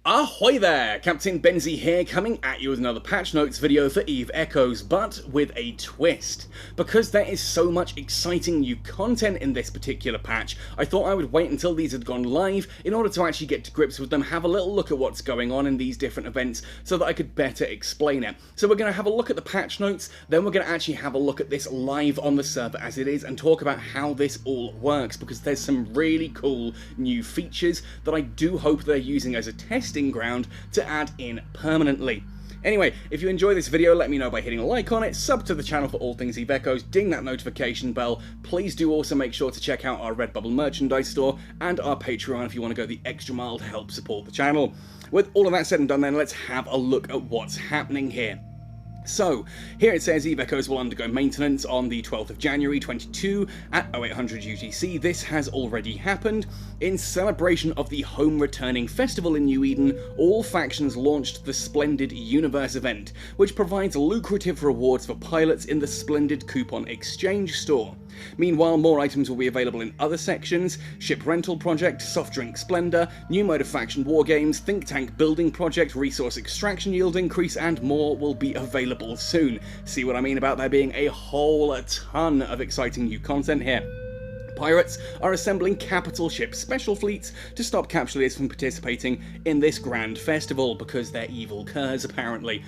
Ahoy there! Captain Benzie here, coming at you with another patch notes video for Eve Echoes, but with a twist. Because there is so much exciting new content in this particular patch, I thought I would wait until these had gone live in order to actually get to grips with them, have a little look at what's going on in these different events so that I could better explain it. So we're going to have a look at the patch notes, then we're going to actually have a look at this live on the server as it is and talk about how this all works, because there's some really cool new features that I do hope they're using as a testing ground to add in permanently. Anyway, if you enjoy this video, let me know by hitting a like on it, sub to the channel for all things Eve Echoes, ding that notification bell. Please do also make sure to check out our Redbubble merchandise store and our Patreon if you want to go the extra mile to help support the channel. With all of that said and done then, let's have a look at what's happening here. So, here it says Eve Echoes will undergo maintenance on the 12th of January 22 at 0800 UTC. This has already happened. In celebration of the Home Returning Festival in New Eden, all factions launched the Splendid Universe event, which provides lucrative rewards for pilots in the Splendid Coupon Exchange store. Meanwhile, more items will be available in other sections: Ship Rental Project, Soft Drink Splendor, New Mode of Faction War Games, Think Tank Building Project, Resource Extraction Yield Increase, and more will be available soon. See what I mean about there being a whole ton of exciting new content here. Pirates are assembling capital ship special fleets to stop capsuleers from participating in this grand festival, because they're evil curs, apparently.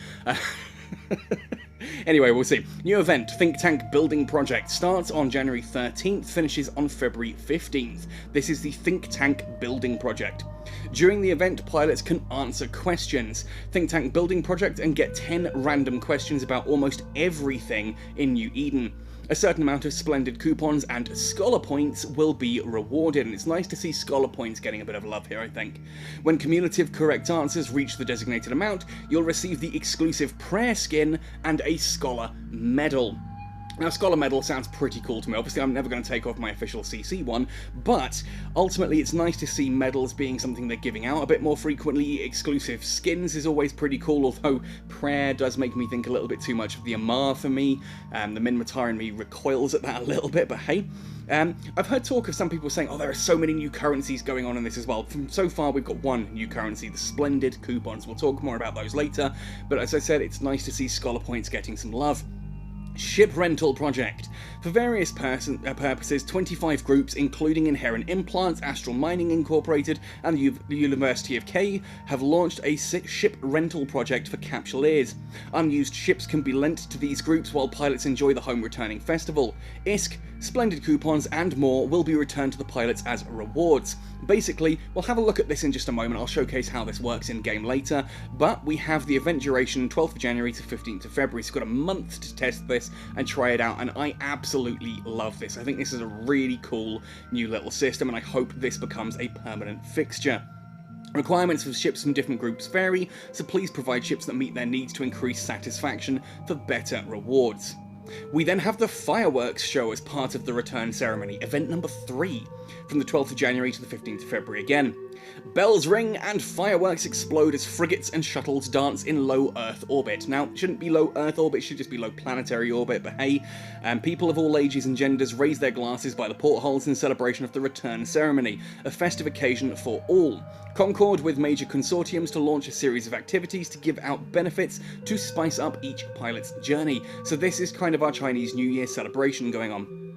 Anyway, we'll see. New event, Think Tank Building Project, starts on January 13th, finishes on February 15th. This is the Think Tank Building Project. During the event, pilots can answer questions. Think Tank Building Project and get 10 random questions about almost everything in New Eden. A certain amount of Splendid coupons and Scholar Points will be rewarded, and it's nice to see Scholar Points getting a bit of love here, I think. When cumulative correct answers reach the designated amount, you'll receive the exclusive Prayer Skin and a Scholar Medal. Now, Scholar Medal sounds pretty cool to me. Obviously, I'm never going to take off my official CC one, but ultimately it's nice to see medals being something they're giving out a bit more frequently. Exclusive skins is always pretty cool, although Prayer does make me think a little bit too much of the Amar for me. The Minmatar in me recoils at that a little bit, but hey. I've heard talk of some people saying, oh, there are so many new currencies going on in this as well. So far, we've got one new currency, the Splendid coupons. We'll talk more about those later, but as I said, it's nice to see Scholar Points getting some love. Ship Rental Project. For various purposes, 25 groups, including Inherent Implants, Astral Mining Incorporated, and the University of K, have launched a ship rental project for capsuleers. Unused ships can be lent to these groups while pilots enjoy the Home Returning Festival. ISK, Splendid coupons, and more will be returned to the pilots as rewards. Basically, we'll have a look at this in just a moment. I'll showcase how this works in-game later, but we have the event duration 12th of January to 15th of February, so we've got a month to test this and try it out, and I absolutely love this. I think this is a really cool new little system, and I hope this becomes a permanent fixture. Requirements for ships from different groups vary, so please provide ships that meet their needs to increase satisfaction for better rewards. We then have the fireworks show as part of the return ceremony, event number 3, from the 12th of January to the 15th of February again. Bells ring and fireworks explode as frigates and shuttles dance in low Earth orbit. Now, it shouldn't be low Earth orbit, it should just be low planetary orbit, but hey, people of all ages and genders raise their glasses by the portholes in celebration of the return ceremony, a festive occasion for all. Concord with major consortiums to launch a series of activities to give out benefits to spice up each pilot's journey. So this is kind of our Chinese New Year celebration going on.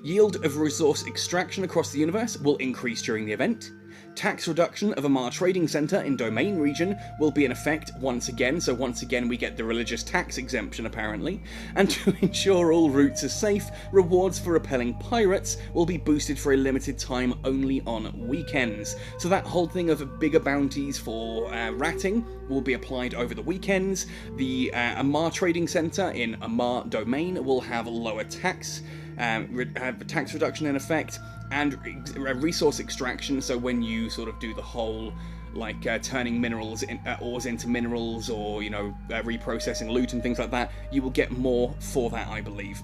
Yield of resource extraction across the universe will increase during the event. Tax reduction of Amar Trading Center in Domain Region will be in effect once again, so once again we get the religious tax exemption apparently. And to ensure all routes are safe, rewards for repelling pirates will be boosted for a limited time only on weekends. So that whole thing of bigger bounties for ratting will be applied over the weekends. The Amar Trading Center in Amar Domain will have lower tax, have tax reduction in effect, and resource extraction, so when you sort of do the whole like turning minerals ores into minerals, or reprocessing loot and things like that, you will get more for that, I believe.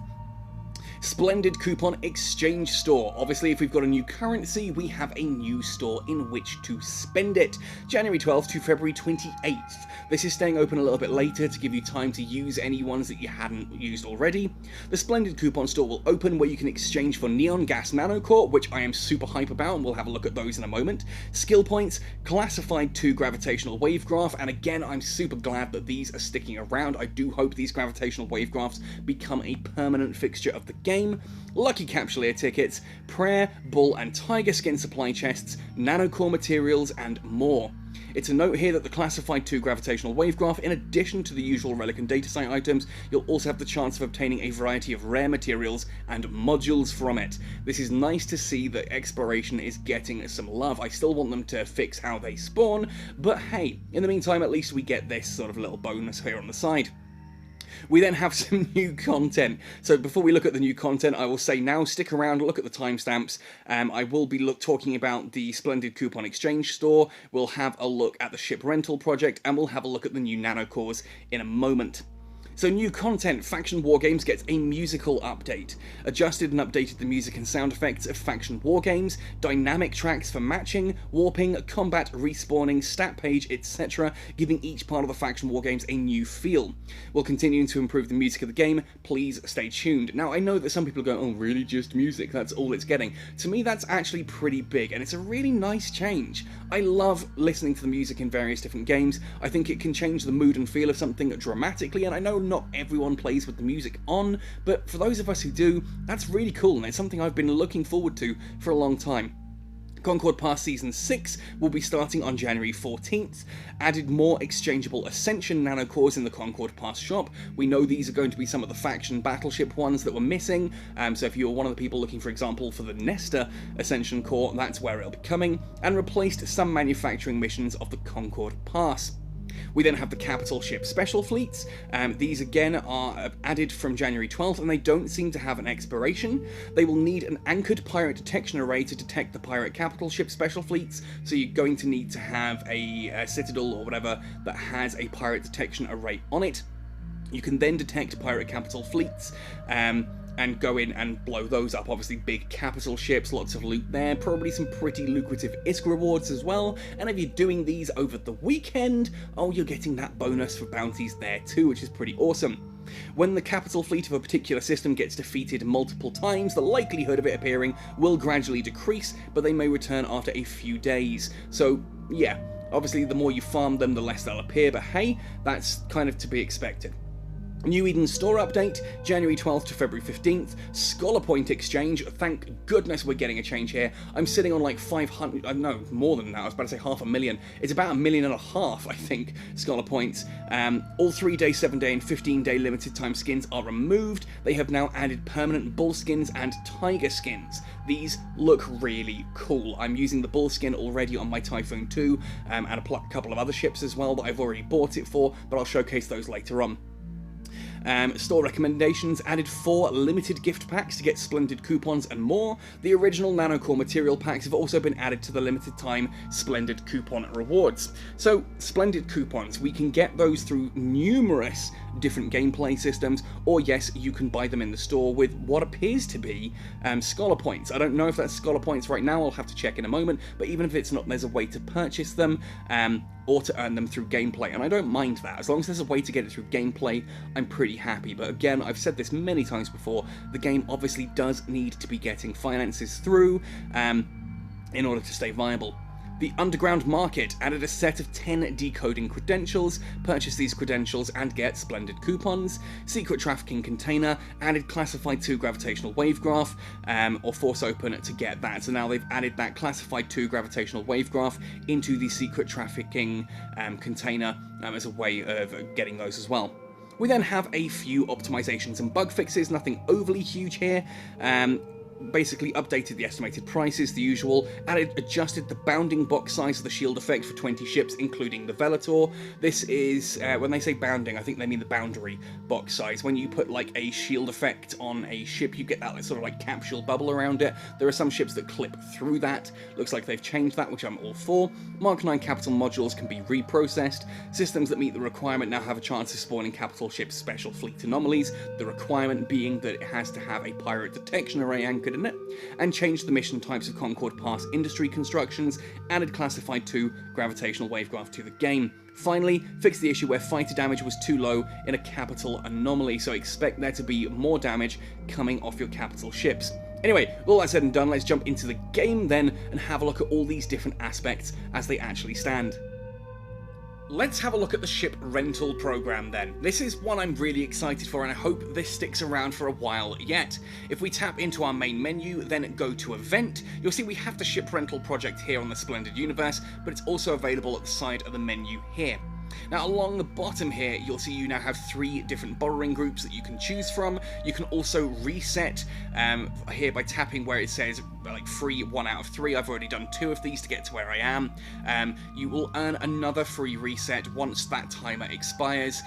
Splendid Coupon Exchange Store. Obviously, if we've got a new currency, we have a new store in which to spend it. January 12th to February 28th. This is staying open a little bit later to give you time to use any ones that you hadn't used already. The Splendid Coupon Store will open where you can exchange for Neon Gas Nanocore, which I am super hype about, and we'll have a look at those in a moment. Skill points, Classified 2 Gravitational Wave Graph, and again, I'm super glad that these are sticking around. I do hope these gravitational wave graphs become a permanent fixture of the game. Lucky Capsuleer tickets, Prayer, Bull and Tiger skin supply chests, Nanocore materials, and more. It's a note here that the Classified 2 Gravitational Wave Graph, in addition to the usual Relic and Data Site items, you'll also have the chance of obtaining a variety of rare materials and modules from it. This is nice to see that exploration is getting some love. I still want them to fix how they spawn, but hey, in the meantime, at least we get this sort of little bonus here on the side. We then have some new content. So before we look at the new content, I will say now, stick around, look at the timestamps. I will be talking about the Splendid Coupon Exchange Store. We'll have a look at the ship rental project, and we'll have a look at the new Nanocores in a moment. So new content, Faction Wargames gets a musical update. Adjusted and updated the music and sound effects of Faction Wargames, dynamic tracks for matching, warping, combat, respawning, stat page, etc., giving each part of the Faction Wargames a new feel. We'll continue to improve the music of the game, please stay tuned. Now I know that some people go, oh really, just music, that's all it's getting. To me that's actually pretty big, and it's a really nice change. I love listening to the music in various different games. I think it can change the mood and feel of something dramatically, and I know not everyone plays with the music on, but for those of us who do, that's really cool, and it's something I've been looking forward to for a long time. Concord Pass Season 6 will be starting on January 14th, added more exchangeable Ascension Nanocores in the Concord Pass shop. We know these are going to be some of the faction battleship ones that were missing, so if you're one of the people looking, for example, for the Nesta Ascension core, that's where it'll be coming, and replaced some manufacturing missions of the Concord Pass. We then have the capital ship special fleets. These again are added from January 12th, and they don't seem to have an expiration. They will need an anchored pirate detection array to detect the pirate capital ship special fleets, so you're going to need to have a citadel or whatever that has a pirate detection array on it. You can then detect pirate capital fleets, and go in and blow those up. Obviously big capital ships, lots of loot there, probably some pretty lucrative ISK rewards as well, and if you're doing these over the weekend, oh, you're getting that bonus for bounties there too, which is pretty awesome. When the capital fleet of a particular system gets defeated multiple times, the likelihood of it appearing will gradually decrease, but they may return after a few days. So yeah, obviously the more you farm them, the less they'll appear, but hey, that's kind of to be expected. New Eden Store update, January 12th to February 15th, Scholar Point Exchange, thank goodness we're getting a change here. I'm sitting on like 500, no, more than that, I was about to say 500,000. It's about 1.5 million, I think, Scholar Points. All 3-day, 7-day and 15-day limited time skins are removed. They have now added permanent bull skins and tiger skins. These look really cool. I'm using the bull skin already on my Typhoon 2 and a couple of other ships as well that I've already bought it for, but I'll showcase those later on. Store recommendations, added 4 limited gift packs to get Splendid coupons and more. The original Nanocore material packs have also been added to the limited time Splendid coupon rewards. So Splendid coupons, we can get those through numerous different gameplay systems, or yes, you can buy them in the store with what appears to be Scholar Points. I don't know if that's Scholar Points right now, I'll have to check in a moment, but even if it's not, there's a way to purchase them or to earn them through gameplay, and I don't mind that. As long as there's a way to get it through gameplay, I'm pretty happy. But again, I've said this many times before, the game obviously does need to be getting finances through in order to stay viable. The Underground Market added a set of 10 decoding credentials. Purchase these credentials and get Splendid coupons. Secret Trafficking Container added Classified 2 Gravitational Wave Graph, or Force Open to get that. So now they've added that Classified 2 Gravitational Wave Graph into the Secret Trafficking Container as a way of getting those as well. We then have a few optimizations and bug fixes, nothing overly huge here. basically updated the estimated prices, the usual, adjusted the bounding box size of the shield effect for 20 ships, including the Venator. This is, when they say bounding, I think they mean the boundary box size. When you put like a shield effect on a ship, you get that sort of like capsule bubble around it. There are some ships that clip through that. Looks like they've changed that, which I'm all for. Mark 9 capital modules can be reprocessed. Systems that meet the requirement now have a chance of spawning capital ships' special fleet anomalies, the requirement being that it has to have a pirate detection array anchored in it, and changed the mission types of Concord Pass industry constructions, added Classified 2 gravitational wavegraph to the game. Finally, fixed the issue where fighter damage was too low in a capital anomaly, so expect there to be more damage coming off your capital ships. Anyway, with all that said and done, let's jump into the game then and have a look at all these different aspects as they actually stand. Let's have a look at the ship rental program then. This is one I'm really excited for, and I hope this sticks around for a while yet. If we tap into our main menu, then go to Event, you'll see we have the ship rental project here on the Splendid universe, but it's also available at the side of the menu here. Now along the bottom here, you'll see you now have 3 different borrowing groups that you can choose from. You can also reset here by tapping where it says like free 1 out of 3. I've already done 2 of these to get to where I am. You will earn another free reset once that timer expires.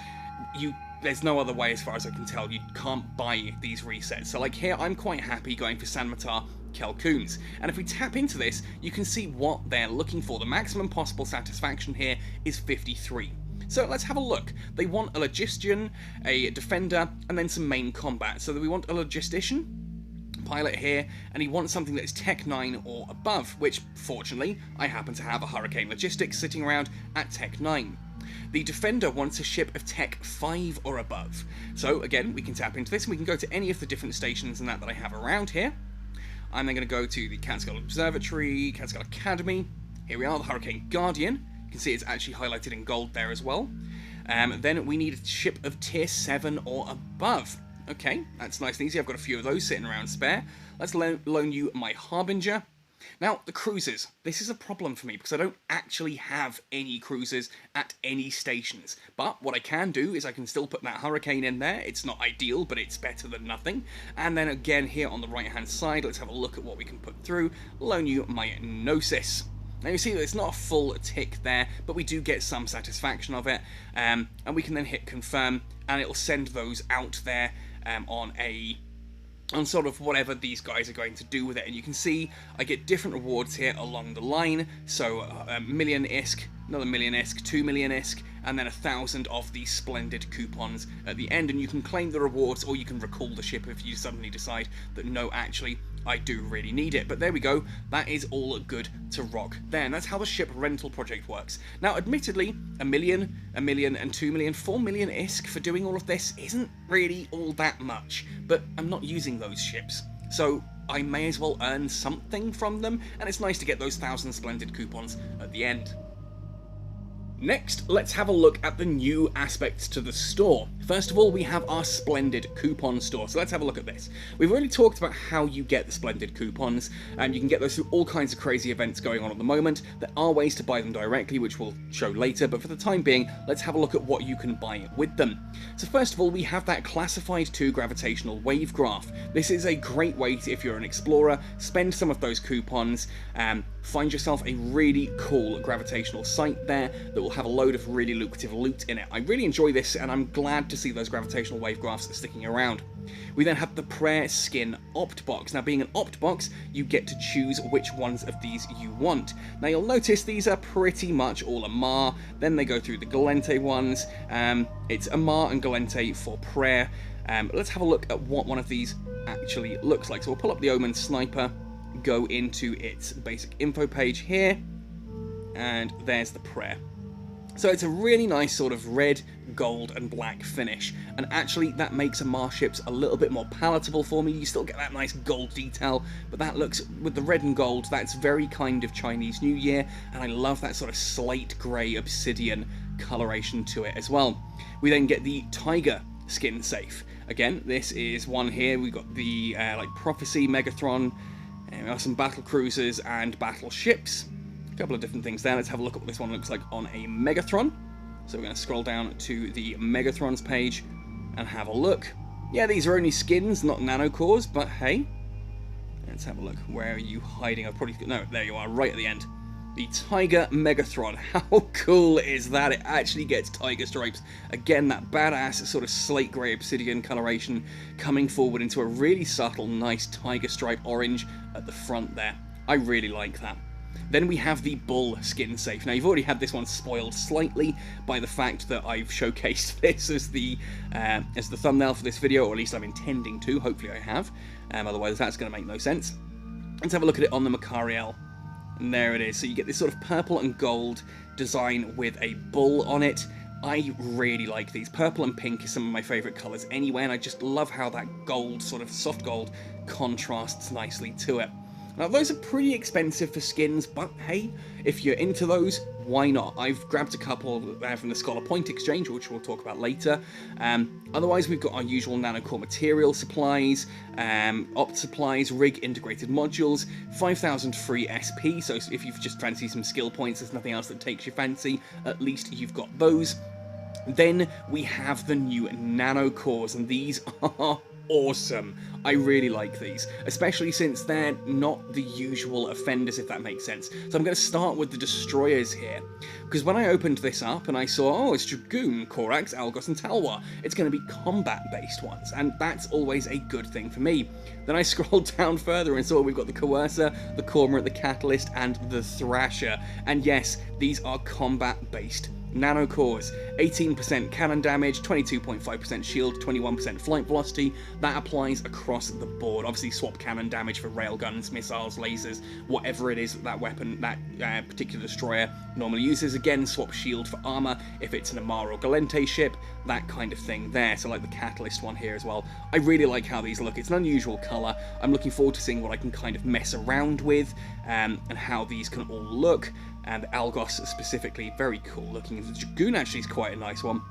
There's no other way as far as I can tell. You can't buy these resets. So like here, I'm quite happy going for San Matar Calcoons. And if we tap into this, you can see what they're looking for. The maximum possible satisfaction here is 53. So let's have a look. They want a logistician, a defender, and then some main combat. So we want a logistician pilot here, and he wants something that is Tech 9 or above, which fortunately I happen to have a Hurricane Logistics sitting around at Tech 9. The defender wants a ship of Tech 5 or above. So again, we can tap into this and we can go to any of the different stations and that I have around here. I'm then going to go to the Catskill Observatory, Catskill Academy. Here we are, the Hurricane Guardian. You can see it's actually highlighted in gold there as well. Then we need a ship of Tier 7 or above. Okay, that's nice and easy. I've got a few of those sitting around spare. Let's loan you my Harbinger. Now, the cruisers. This is a problem for me because I don't actually have any cruisers at any stations. But what I can do is I can still put that Hurricane in there. It's not ideal, but it's better than nothing. And then again, here on the right-hand side, let's have a look at what we can put through. Loan you my Gnosis. Now you see that it's not a full tick there, but we do get some satisfaction of it. And we can then hit confirm, and it'll send those out there on sort of whatever these guys are going to do with it. And you can see I get different rewards here along the line. So a million ISK, another million ISK, 2 million ISK, and then 1,000 of these Splendid coupons at the end. And you can claim the rewards, or you can recall the ship if you suddenly decide that no, actually, I do really need it. But there we go, that is all good to rock there. And that's how the ship rental project works. Now, admittedly, a million, and 2 million, 4 million ISK for doing all of this isn't really all that much, but I'm not using those ships, so I may as well earn something from them, and it's nice to get those 1,000 Splendid coupons at the end. Next, let's have a look at the new aspects to the store. First of all, we have our Splendid coupon store, so let's have a look at this. We've already talked about how you get the Splendid coupons, and you can get those through all kinds of crazy events going on at the moment. There are ways to buy them directly, which we'll show later, but for the time being, let's have a look at what you can buy with them. So first of all, we have that Classified 2 gravitational wave graph. This is a great way to, if you're an explorer, spend some of those coupons, find yourself a really cool gravitational site there that will have a load of really lucrative loot in it. I really enjoy this, and I'm glad to see those gravitational wave graphs sticking around. We then have the Prayer Skin Opt Box. Now, being an Opt Box, you get to choose which ones of these you want. Now, you'll notice these are pretty much all Amar. Then they go through the Galente ones. It's Amar and Galente for Prayer. Let's have a look at what one of these actually looks like. So we'll pull up the Omen Sniper, go into its basic info page here, and there's the Prayer. So it's a really nice sort of red, gold, and black finish, and actually that makes Amar ships a little bit more palatable for me. You still get that nice gold detail, but that looks, with the red and gold, that's very kind of Chinese New Year, and I love that sort of slate grey obsidian coloration to it as well. We then get the Tiger skin safe. Again, this is one here. We've got the like Prophecy, Megathron, and we have some battle cruisers and battleships. A couple of different things there. Let's have a look at what this one looks like on a Megathron. So we're going to scroll down to the Megathrons page and have a look. Yeah, these are only skins, not nanocores, but hey, Let's have a look. Where are you hiding? I've probably... No, there you are, right at the end. The Tiger Megatron. How cool is that? It actually gets tiger stripes. Again, that badass sort of slate grey obsidian coloration coming forward into a really subtle, nice tiger stripe orange at the front there. I really like that. Then we have the Bull skin safe. Now, you've already had this one spoiled slightly by the fact that I've showcased this as the thumbnail for this video, or at least I'm intending to. Hopefully I have. Otherwise, that's going to make no sense. Let's have a look at it on the Macariel. And there it is. So you get this sort of purple and gold design with a bull on it. I really like these. Purple and pink is some of my favourite colours anyway, and I just love how that gold, sort of soft gold, contrasts nicely to it. Now, those are pretty expensive for skins, but hey, if you're into those, why not? I've grabbed a couple from the Scholar Point Exchange, which we'll talk about later. Otherwise, we've got our usual Nanocore material supplies, opt supplies, rig integrated modules, 5,000 free SP, so if you just fancy some skill points, there's nothing else that takes your fancy, at least you've got those. Then we have the new Nanocores, and these are awesome. I really like these, especially since they're not the usual offenders, if that makes sense. So I'm going to start with the destroyers here, because when I opened this up and I saw, oh, it's Dragoon, Korax, Algos, and Talwar, it's going to be combat-based ones, and that's always a good thing for me. Then I scrolled down further and saw we've got the Coercer, the Cormorant, the Catalyst, and the Thrasher, and yes, these are combat-based Nanocores. 18% cannon damage, 22.5% shield, 21% flight velocity. That applies across the board. Obviously swap cannon damage for railguns, missiles, lasers, whatever it is that weapon that particular destroyer normally uses. Again, swap shield for armor if it's an Amar or Galente ship, that kind of thing there. So like the Catalyst one here as well. I really like how these look. It's an unusual color. I'm looking forward to seeing what I can kind of mess around with and how these can all look. And Algos specifically, very cool looking. The Dragoon actually is quite a nice one.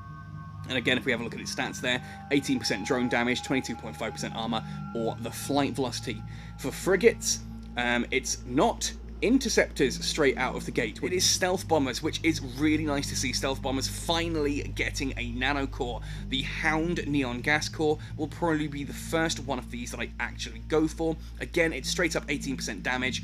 And again, if we have a look at its stats there, 18% drone damage, 22.5% armor, or the flight velocity. For frigates, it's not interceptors straight out of the gate. It is stealth bombers, which is really nice to see stealth bombers finally getting a nanocore. The Hound Neon Gas Core will probably be the first one of these that I actually go for. Again, it's straight up 18% damage,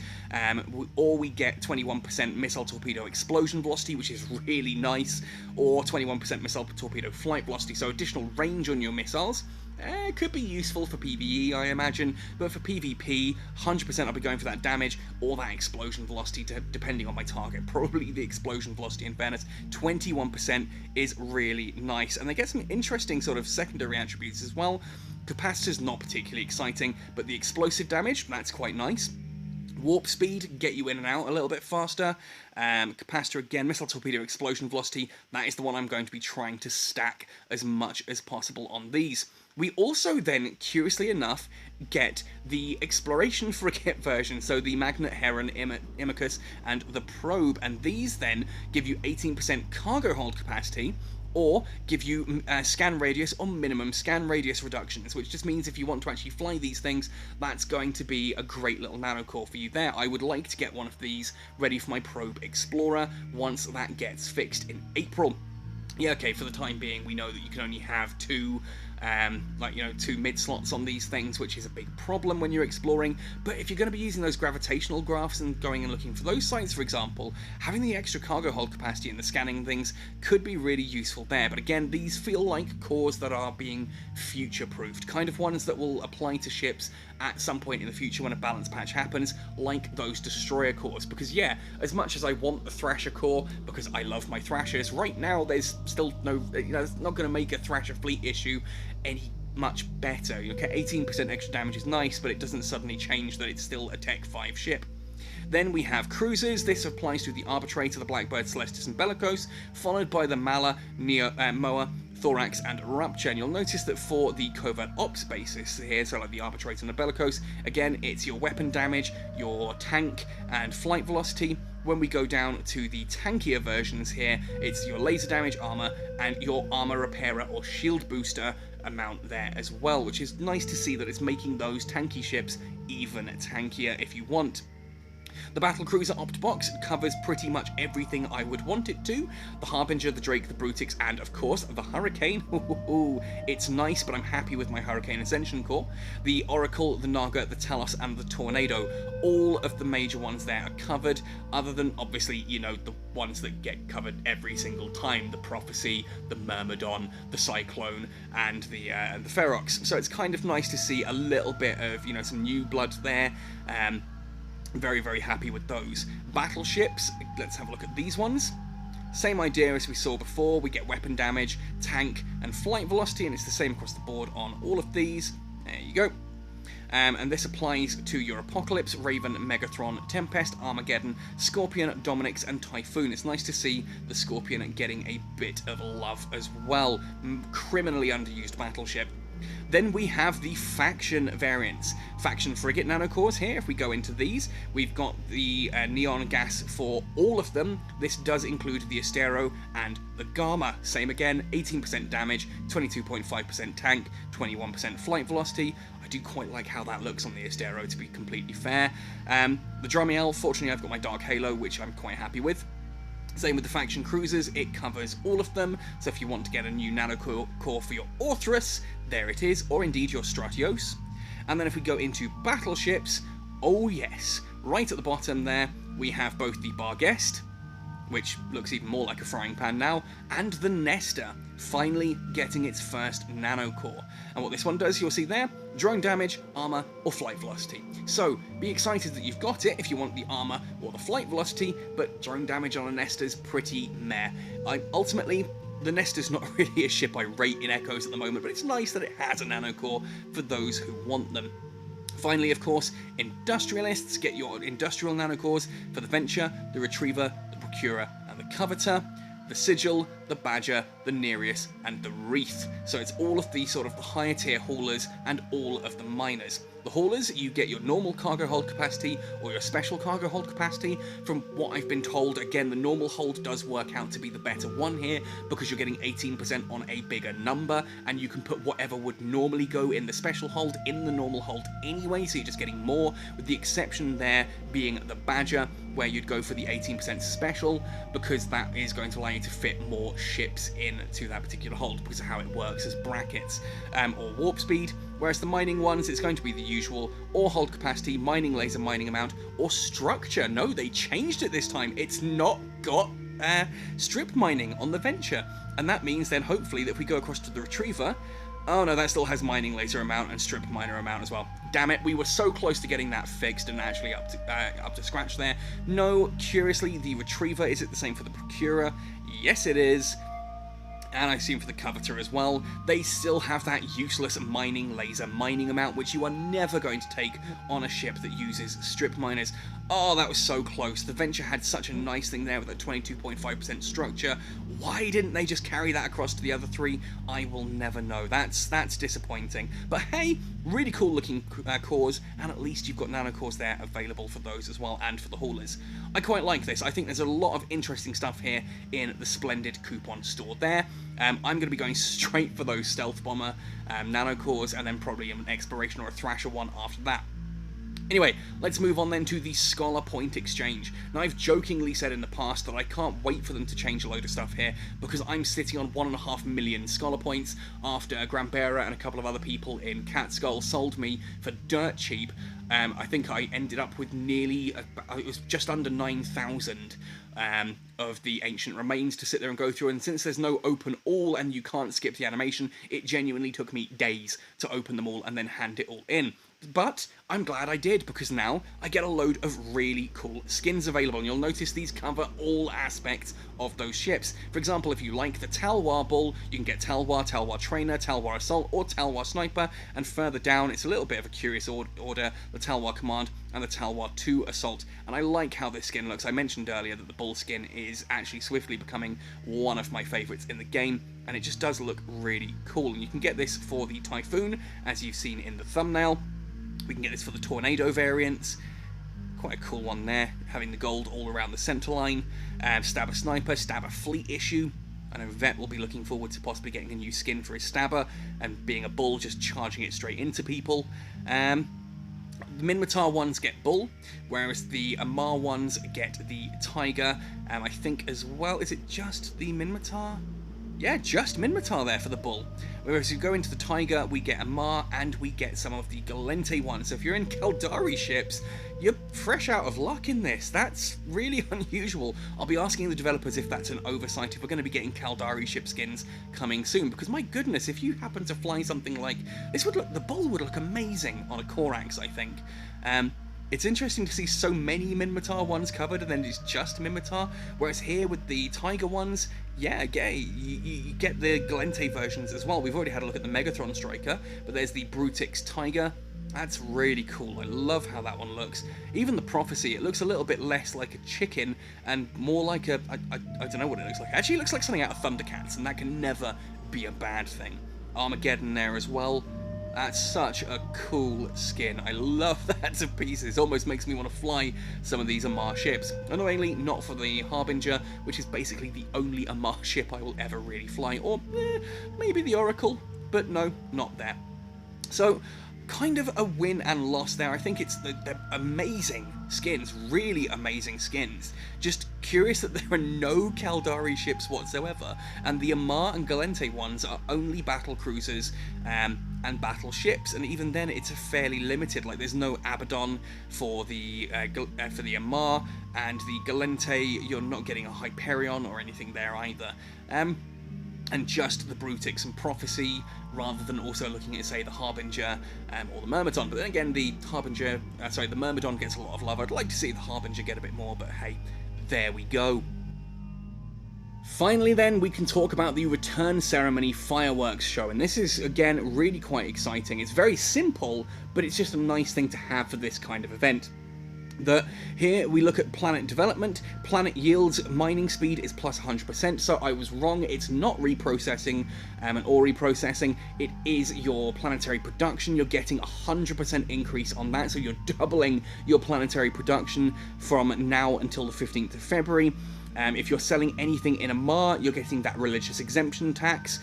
or we get 21% missile torpedo explosion velocity, which is really nice, or 21% missile torpedo flight velocity, so additional range on your missiles. It could be useful for PvE, I imagine, but for PvP, 100% I'll be going for that damage or that explosion velocity, depending on my target. Probably the explosion velocity, in fairness. 21% is really nice, and they get some interesting sort of secondary attributes as well. Capacitor's not particularly exciting, but the explosive damage, that's quite nice. Warp speed, get you in and out a little bit faster. Capacitor again, missile torpedo explosion velocity, that is the one I'm going to be trying to stack as much as possible on these. We also then, curiously enough, get the Exploration Frigate version, so the Magnet Heron, Imicus, and the Probe, and these then give you 18% cargo hold capacity, or give you scan radius or minimum scan radius reductions, which just means if you want to actually fly these things, that's going to be a great little nanocore for you there. I would like to get one of these ready for my Probe Explorer once that gets fixed in April. Yeah, okay, for the time being, we know that you can only have two mid slots on these things, which is a big problem when you're exploring. But if you're going to be using those gravitational graphs and going and looking for those sites, for example, having the extra cargo hold capacity and the scanning things could be really useful there. But again, these feel like cores that are being future-proofed, kind of ones that will apply to ships at some point in the future when a balance patch happens, like those destroyer cores. Because yeah, as much as I want the Thrasher core, because I love my Thrashers, right now there's still no, it's not going to make a Thrasher fleet issue any much better. Okay, 18% extra damage is nice, but it doesn't suddenly change that it's still a Tech 5 ship. Then we have cruisers. This applies to the Arbitrator, the Blackbird, Celestis, and Bellicose, followed by the Mala, Moa, Thorax, and Rupture. And you'll notice that for the covert ops basis here, so like the Arbitrator and the Bellicose, again, it's your weapon damage, your tank, and flight velocity. When we go down to the tankier versions here, it's your laser damage, armor, and your armor repairer or shield booster amount there as well, which is nice to see that it's making those tanky ships even tankier if you want. The Battlecruiser Opt box covers pretty much everything I would want it to. The Harbinger, the Drake, the Brutix, and of course the Hurricane. It's nice, but I'm happy with my Hurricane Ascension core. The Oracle, the Naga, the Talos, and the Tornado. All of the major ones there are covered, other than obviously, you know, the ones that get covered every single time. The Prophecy, the Myrmidon, the Cyclone, and the Ferox. So it's kind of nice to see a little bit of, you know, some new blood there. Very, very happy with those. Battleships, let's have a look at these ones. Same idea as we saw before, we get weapon damage, tank, and flight velocity, and it's the same across the board on all of these. There you go. And this applies to your Apocalypse, Raven, Megatron, Tempest, Armageddon, Scorpion, Dominix, and Typhoon. It's nice to see the Scorpion getting a bit of love as well. Criminally underused battleship. Then we have the faction variants. Faction Frigate Nanocores here, if we go into these, we've got the neon gas for all of them. This does include the Astero and the Gamma. Same again, 18% damage, 22.5% tank, 21% flight velocity. I do quite like how that looks on the Astero, to be completely fair. The Dromiel, fortunately I've got my Dark Halo, which I'm quite happy with. Same with the faction cruisers, it covers all of them, so if you want to get a new nanocore for your Orthrus, there it is, or indeed your Stratios. And then if we go into battleships, oh yes, right at the bottom there, we have both the Barghest, which looks even more like a frying pan now, and the Nestor, finally getting its first nanocore. And what this one does, you'll see there, drone damage, armor, or flight velocity. So, be excited that you've got it if you want the armor or the flight velocity, but drone damage on a Nestor's pretty meh. Ultimately, the Nestor's not really a ship I rate in Echoes at the moment, but it's nice that it has a nanocore for those who want them. Finally, of course, industrialists, get your industrial nanocores for the Venture, the Retriever, the Procurer, and the Coveter, the Sigil, the Badger, the Nereus, and the Wreath. So it's all of the sort of the higher tier haulers and all of the miners. The haulers, you get your normal cargo hold capacity or your special cargo hold capacity. From what I've been told, again, the normal hold does work out to be the better one here because you're getting 18% on a bigger number, and you can put whatever would normally go in the special hold in the normal hold anyway, so you're just getting more, with the exception there being the Badger, where you'd go for the 18% special, because that is going to allow you to fit more ships into that particular hold because of how it works as brackets, or warp speed. Whereas the mining ones, it's going to be the usual, or hold capacity, mining laser, mining amount, or structure. No, they changed it this time. It's not got strip mining on the Venture. And that means then hopefully that if we go across to the Retriever, oh no, that still has mining laser amount and strip miner amount as well. Damn it, we were so close to getting that fixed and actually up to scratch there. No, curiously, the Retriever, is it the same for the Procurer? Yes, it is. And I assume for the Coveter as well, they still have that useless mining laser mining amount, which you are never going to take on a ship that uses strip miners. Oh, that was so close. The Venture had such a nice thing there with a 22.5% structure. Why didn't they just carry that across to the other three? I will never know. That's disappointing. But hey, really cool looking cores, and at least you've got nanocores there available for those as well, and for the haulers. I quite like this. I think there's a lot of interesting stuff here in the Splendid coupon store there. I'm going to be going straight for those Stealth Bomber nanocores, and then probably an Exploration or a Thrasher one after that. Anyway, let's move on then to the Scholar Point Exchange. Now, I've jokingly said in the past that I can't wait for them to change a load of stuff here because I'm sitting on 1.5 million Scholar Points after Grambera and a couple of other people in Catskull sold me for dirt cheap. I think I ended up with nearly, it was just under 9,000 of the ancient remains to sit there and go through, and since there's no open all and you can't skip the animation, it genuinely took me days to open them all and then hand it all in. But I'm glad I did, because now I get a load of really cool skins available, and you'll notice these cover all aspects of those ships. For example, if you like the Talwar Bull, you can get Talwar, Talwar Trainer, Talwar Assault, or Talwar Sniper, and further down, it's a little bit of a curious order, the Talwar Command and the Talwar 2 Assault. And I like how this skin looks. I mentioned earlier that the Bull skin is actually swiftly becoming one of my favourites in the game, and it just does look really cool. And you can get this for the Typhoon, as you've seen in the thumbnail. We can get this for the Tornado variants. Quite a cool one there, having the gold all around the centre line. Stabber Sniper, Stabber Fleet issue. I know Vet will be looking forward to possibly getting a new skin for his Stabber, and being a Bull, just charging it straight into people. The Minmatar ones get Bull, whereas the Amar ones get the Tiger. I think as well, is it just the Minmatar? Yeah, just Minmatar there for the Bull. Whereas you go into the Tiger, we get Amar, and we get some of the Galente ones. So if you're in Caldari ships, you're fresh out of luck in this. That's really unusual. I'll be asking the developers if that's an oversight, if we're going to be getting Caldari ship skins coming soon, because my goodness, if you happen to fly something like this, the Bull would look amazing on a Corax, I think. It's interesting to see so many Minmatar ones covered, and then it's just Minmatar, whereas here with the Tiger ones, yeah, you get the Galente versions as well. We've already had a look at the Megatron Striker, but there's the Brutix Tiger. That's really cool. I love how that one looks. Even the Prophecy, it looks a little bit less like a chicken and more like I don't know what it looks like. Actually, it looks like something out of Thundercats, and that can never be a bad thing. Armageddon there as well. That's such a cool skin. I love that to pieces. It almost makes me want to fly some of these Amar ships. Annoyingly, not for the Harbinger, which is basically the only Amar ship I will ever really fly. Or maybe the Oracle, but no, not there. So, kind of a win and loss there. I think it's the amazing skins, really amazing skins. Just curious that there are no Caldari ships whatsoever, and the Amar and Galente ones are only battle cruisers and battleships, and even then it's a fairly limited. Like there's no Abaddon for the Amar, and the Galente you're not getting a Hyperion or anything there either. And just the Brutix and Prophecy, rather than also looking at, say, the Harbinger or the Myrmidon. But then again, the the Myrmidon gets a lot of love. I'd like to see the Harbinger get a bit more, but hey, there we go. Finally then, we can talk about the Return Ceremony fireworks show, and this is, again, really quite exciting. It's very simple, but it's just a nice thing to have for this kind of event. Here we look at planet development. Planet yields mining speed is plus 100%, so I was wrong. It's not reprocessing or reprocessing. It is your planetary production. You're getting 100% increase on that, so you're doubling your planetary production from now until the 15th of February. If you're selling anything in Amar, you're getting that religious exemption tax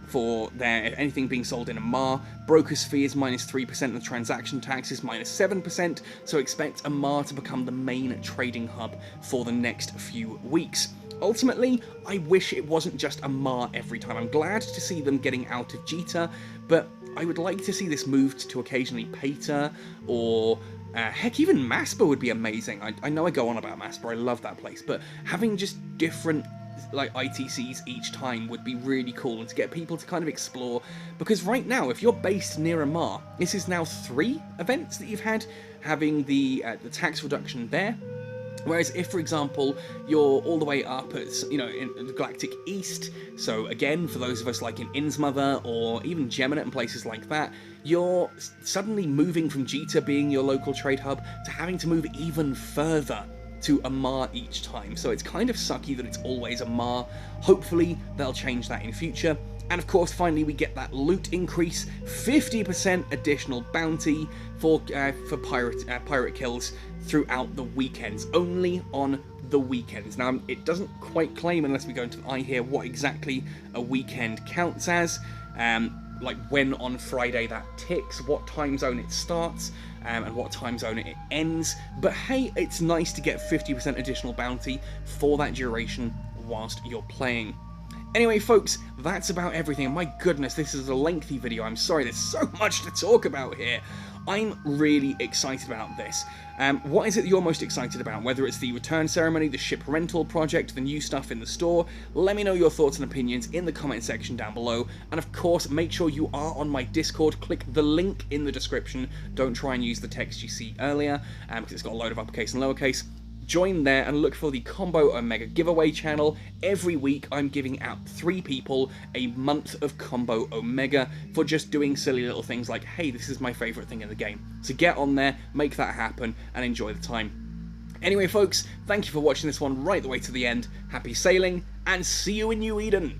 for anything being sold in Amar. Broker's fee is minus 3%, and the transaction tax is minus 7%, so expect Amar to become the main trading hub for the next few weeks. Ultimately, I wish it wasn't just Amar every time. I'm glad to see them getting out of Jita, but I would like to see this moved to occasionally Pater or heck, even Maspa would be amazing. I know I go on about Maspa, I love that place, but having just different like ITCs each time would be really cool, and to get people to kind of explore, because right now, if you're based near Amar, this is now 3 events that you've had, having the tax reduction there. Whereas if, for example, you're all the way up at, in the Galactic East, so again, for those of us like in Innsmother or even Geminate and places like that, you're suddenly moving from Jita being your local trade hub to having to move even further to Amar each time. So it's kind of sucky that it's always Amar. Hopefully they'll change that in future. And of course, finally, we get that loot increase, 50% additional bounty for pirate kills throughout the weekends, only on the weekends. Now, it doesn't quite claim, unless we go into the eye here, what exactly a weekend counts as, like when on Friday that ticks, what time zone it starts, and what time zone it ends. But hey, it's nice to get 50% additional bounty for that duration whilst you're playing. Anyway, folks, that's about everything. My goodness, this is a lengthy video. I'm sorry, there's so much to talk about here. I'm really excited about this. What is it that you're most excited about? Whether it's the return ceremony, the ship rental project, the new stuff in the store, let me know your thoughts and opinions in the comment section down below. And of course, make sure you are on my Discord. Click the link in the description. Don't try and use the text you see earlier, because it's got a load of uppercase and lowercase. Join there and look for the Combo Omega giveaway channel. Every week I'm giving out 3 people a month of Combo Omega for just doing silly little things like, hey, this is my favourite thing in the game. So get on there, make that happen, and enjoy the time. Anyway, folks, thank you for watching this one right the way to the end. Happy sailing, and see you in New Eden!